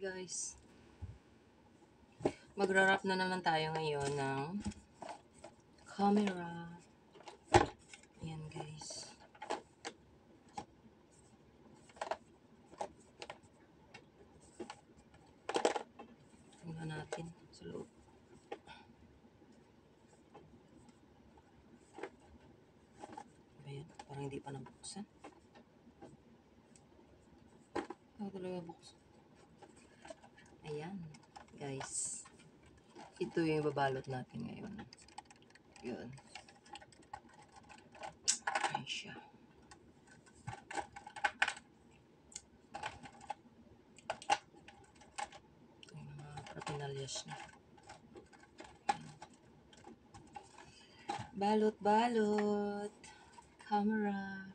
Guys, magra-wrap na naman tayo ngayon ng camera. Ayan guys. Tingnan natin sa loob. Ayan, parang hindi pa nabuksan. Talaga buksan. Ayan, guys. Ito yung babalot natin ngayon. Yun. Ayan siya. Ito yung mga paraphernalia niya. Balot. Camera.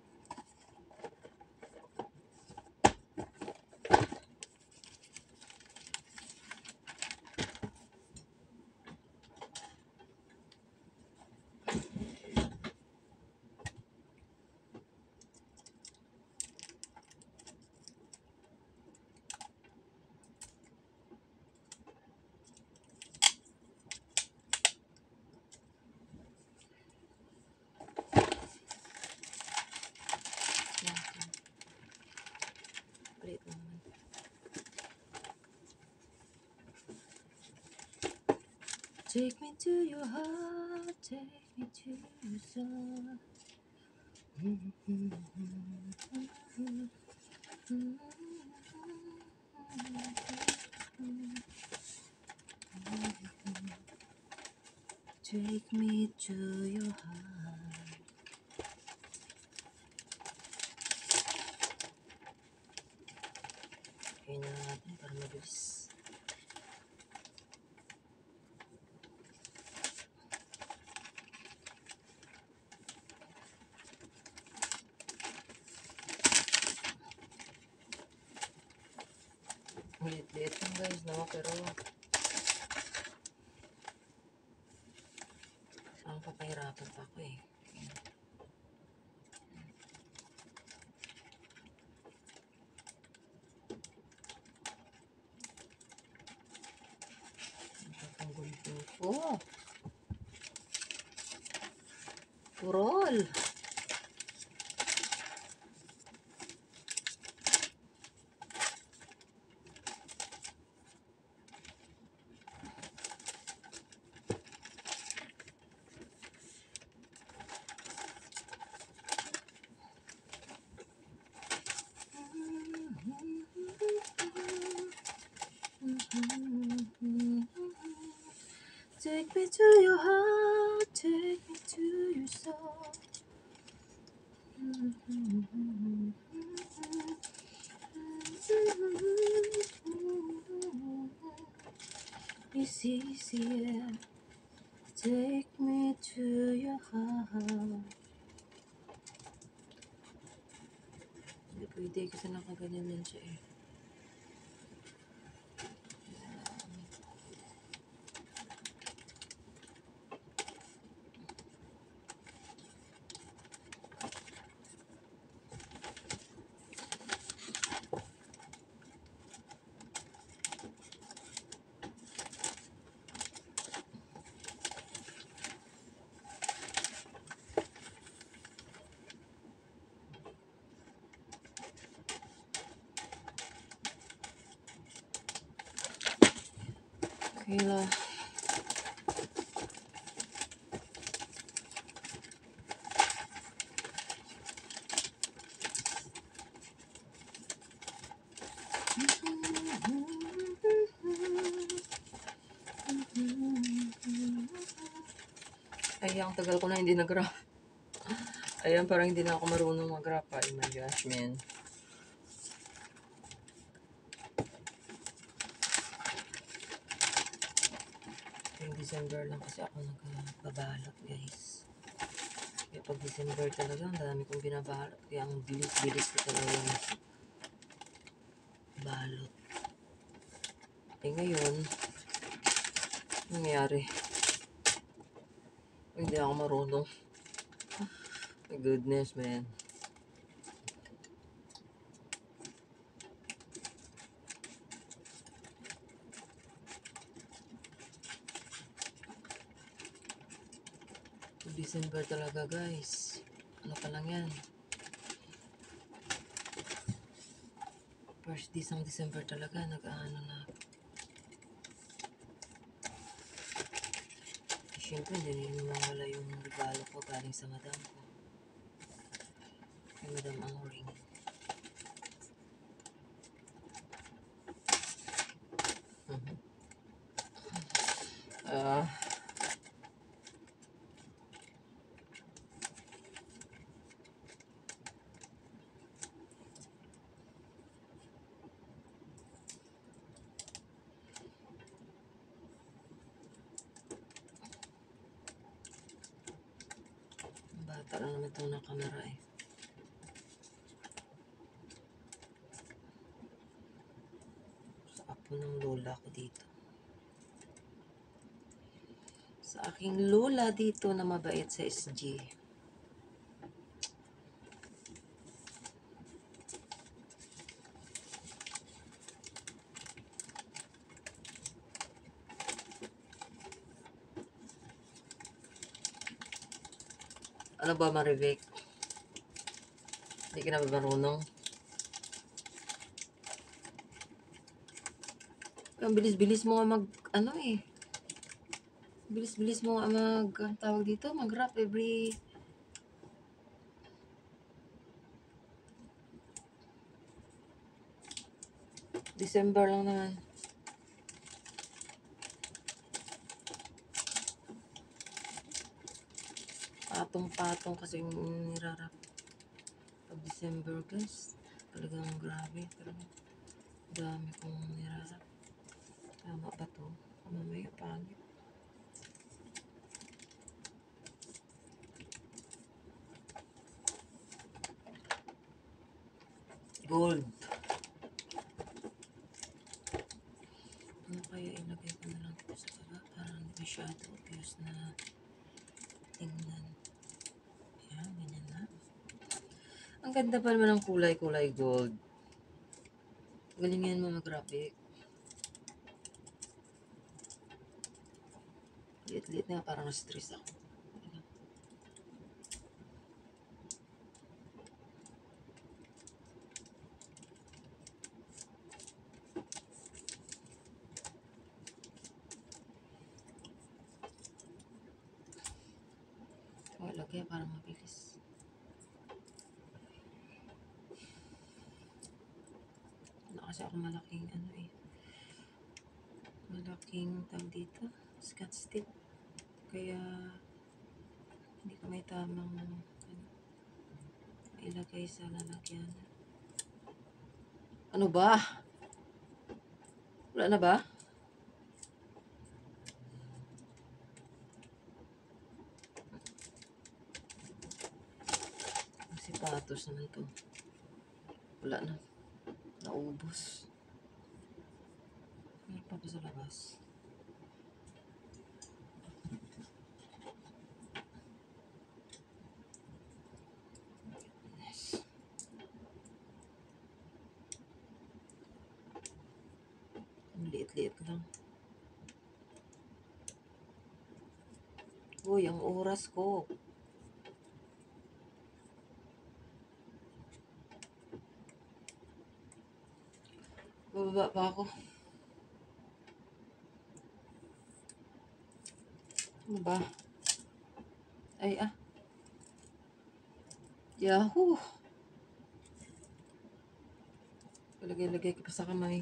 Palit naman. Take me to your heart, take me to your soul. Take me to your heart. Kaya na natin para mabilis. Liit-liit lang guys, no? Pero ang papahirapan pa ako eh. Ang gulpin ko. Purol. Take me to your heart, take me to your soul. It's easier. Take me to your heart. Hindi pwede kasi nakaganyan yan siya eh. Okay lah. Ay, ang tagal ko na hindi nag-wrap. Ayan, parang hindi na ako marunong mag-wrap. Oh my gosh, man. Yung December lang kasi ako nagbabalot, guys. Kaya pag December talaga, ang dami kong binabalot. Kaya ang bilis-bilis ko talaga yung balot. Eh ngayon, nangyari. Hindi ako marunong. My goodness, man. December talaga guys. Ano pa lang yan? First days ng December talaga, nag-ano na. Siyempre, hindi rin mawala yung regalo ko galing sa madam ko. Kay Madam Amoring. Ah, bata lang naman itong nakamera eh. Sa apo ng lola ko dito. Sa aking lola dito na mabait sa SG. Ano ba, Maribek? Hindi ka na ba marunong? Ang bilis-bilis mo nga ano eh. Bilis-bilis mo nga ang tawag dito, mag-rap every December lang naman. Patong-patong kasi yung nirarap. Pag December guys, talagang grabe. Talagang dami kong nirarap. Tama ba to? Mamaya pangit. Gold. Ano kaya ilagay ko na lang dito sa baba para hindi masyado obvious na tingnan. Yan, ganyan na. Ang ganda pa naman ng kulay-kulay gold. Galingan mo mag-graphic. Liit-liit na parang na-stress ako. Lagay para mabilis. Wala kasi ako malaking ano eh. Malaking tawag dito. Scotch tape. Kaya hindi ko may tamang ilagay sa lalagyan. Ano ba? Wala na ba? Sapatos naman to. Wala na. Naubos. Meron pa ba sa labas? Yes. Ang liit-liit lang. Uy, ang oras ko. Bababa pa ako. Ano ba? Ay, Yahoo! Lagay-lagay ko pa sa kamay.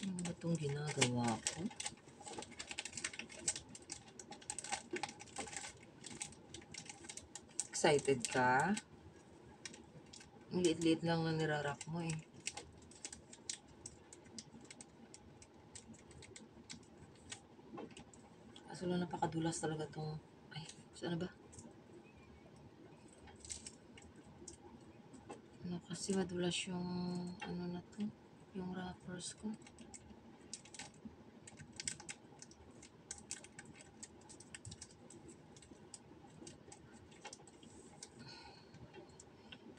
Ano ba itong ginagawa ko? Excited ka? Ang liit-liit lang na nirarap mo eh. Kaso lang napakadulas talaga itong... Ay, saan na ba? Ano kasi madulas yung... Ano na to? Yung wrappers ko.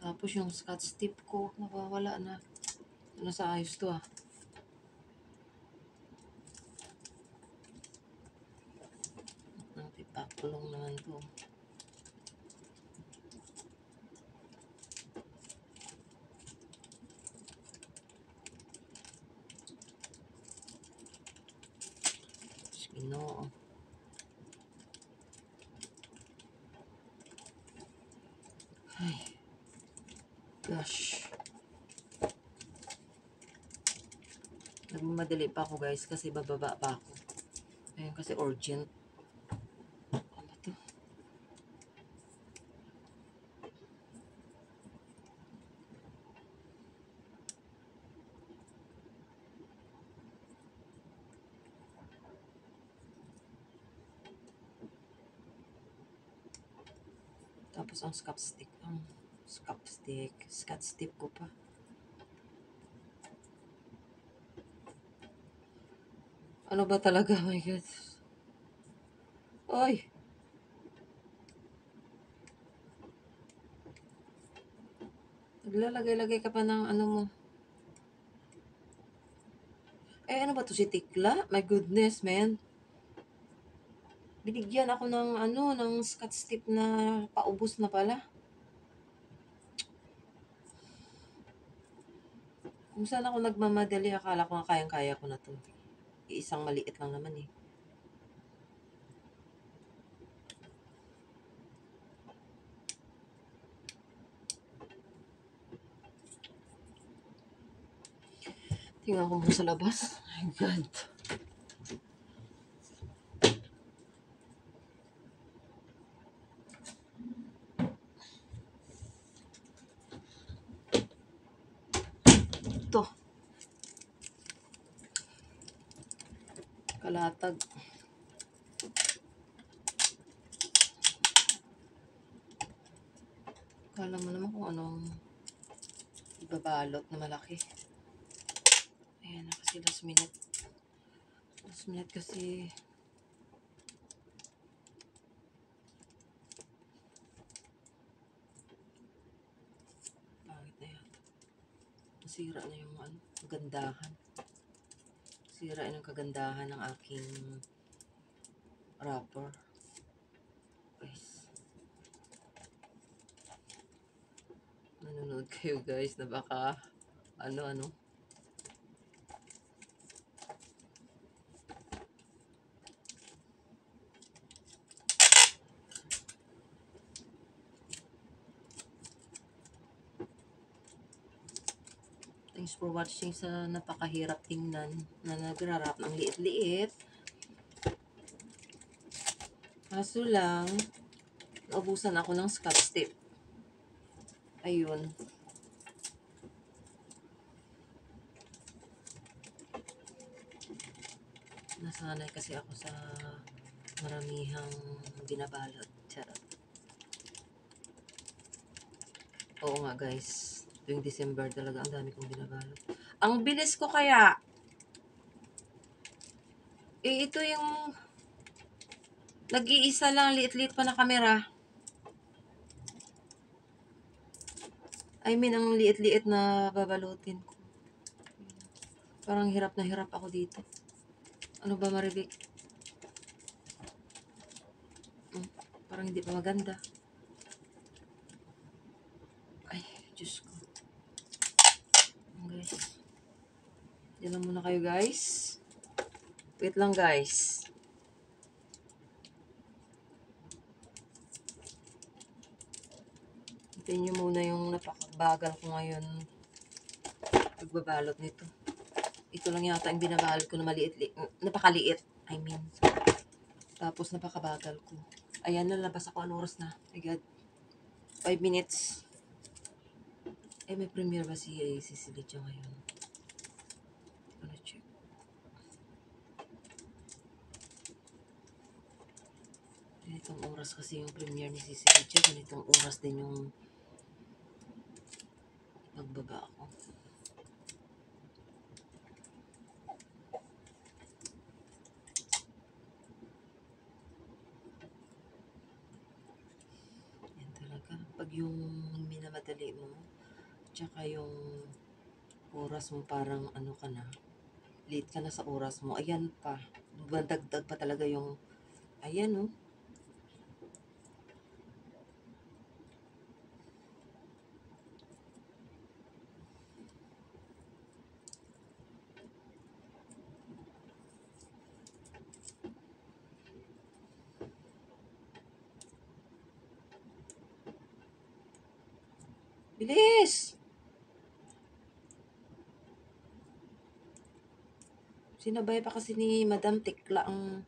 Tapos yung scotch tip ko, nawawala na. Nasa ayos to ah. Pakulong naman to. Ginoo. Ay. Gosh. Nagmamadali pa ako guys kasi bababa pa ako. Ayun kasi urgent. Ano to? Tapos ang scotch tip ko pa. Ano ba talaga? Oh my God. Oy! Naglalagay-lagay ka pa ng ano mo. Eh, ano ba to si Tikla? My goodness, man. Binigyan ako ng ano, ng scotch tip na paubos na pala. Kung saan ako nagmamadali, akala ko nga kayang-kaya ko na to. Isang maliit lang naman eh. Tingnan ko muna sa labas. Oh my God. Ito. Kalatag. Kala mo naman kung anong ibabalot na malaki. Ayan na kasi last minute. Last minute kasi pangit na yan. Nasira na yung ano, kagandahan. Sira yung kagandahan ng aking wrapper. Guys. Nanonood kayo guys na baka ano. Thanks for watching sa napakahirap tingnan na nagrarap ng liit-liit. Kaso lang, naubusan ako ng scotch tape. Ayun. Nasanay kasi ako sa maramihang binabalot. Charot. Oo nga guys. Tuwing December talaga ang dami kong binabalot. Ang bilis ko kaya. Eh ito yung nag-iisa lang liit-liit pa na kamera. I mean ang liit-liit na babalutin ko. Parang hirap na hirap ako dito. Ano ba Maribik? Parang hindi pa maganda. Ay, Diyos ko. Guys. Diyan lang muna kayo guys. Wait lang guys. Hintayin nyo muna yung napakabagal ko ngayon pagbabalot nito. Ito lang yata ang binabalot ko na maliit-liit. Napakaliit. I mean. Tapos napakabagal ko. Ayan, nalabas ako. Anong oras na? My God. 5 minutes. Eh, may premiere ba si Lydia ngayon? Ano check? Ganitong oras kasi yung premiere ni Lydia. Ganitong oras din yung pagbaba ako. Yan talaga. Pag yung minamadali dali mo. Tsaka yung oras mo parang ano ka na, late ka na sa oras mo. Ayan pa. Dagdag pa talaga yung, ayan oh. Bilis! Sinabay pa kasi ni Madam Tikla ang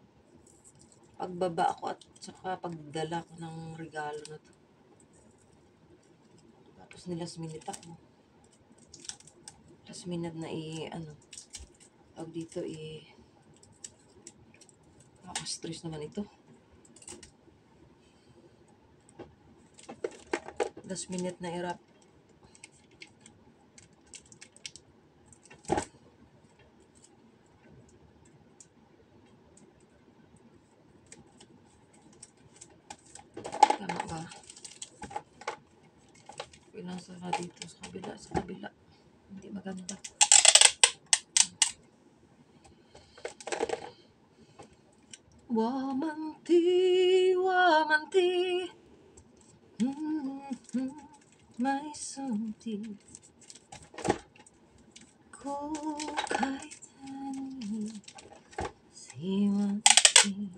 pagbaba ko at saka pagdala ko ng regalo na to. Tapos nilas minute ako. Last minute na ano, tawag dito stress naman ito. Last minute na irap. Tama ba? Ilang sa dito, sa kabila. Hindi maganda. Wamanti, may sunti ko kahit ani, siwanti,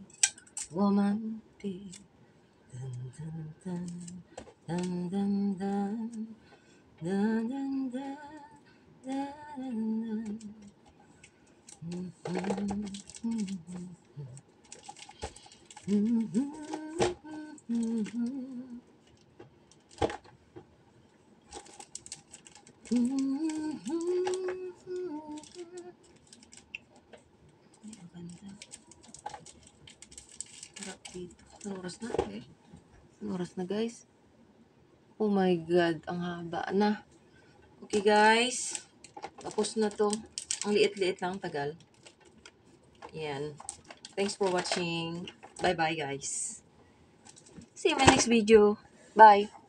wamanti, dan dan dan, dan dan dan, dan dan dan, dan dan maganda. Harap dito. Anong oras na? Anong oras na guys? Oh my God, ang haba na. Okay guys, tapos na to. Ang liit-liit lang, tagal. Yan. Thanks for watching. Bye-bye guys. See you in my next video. Bye.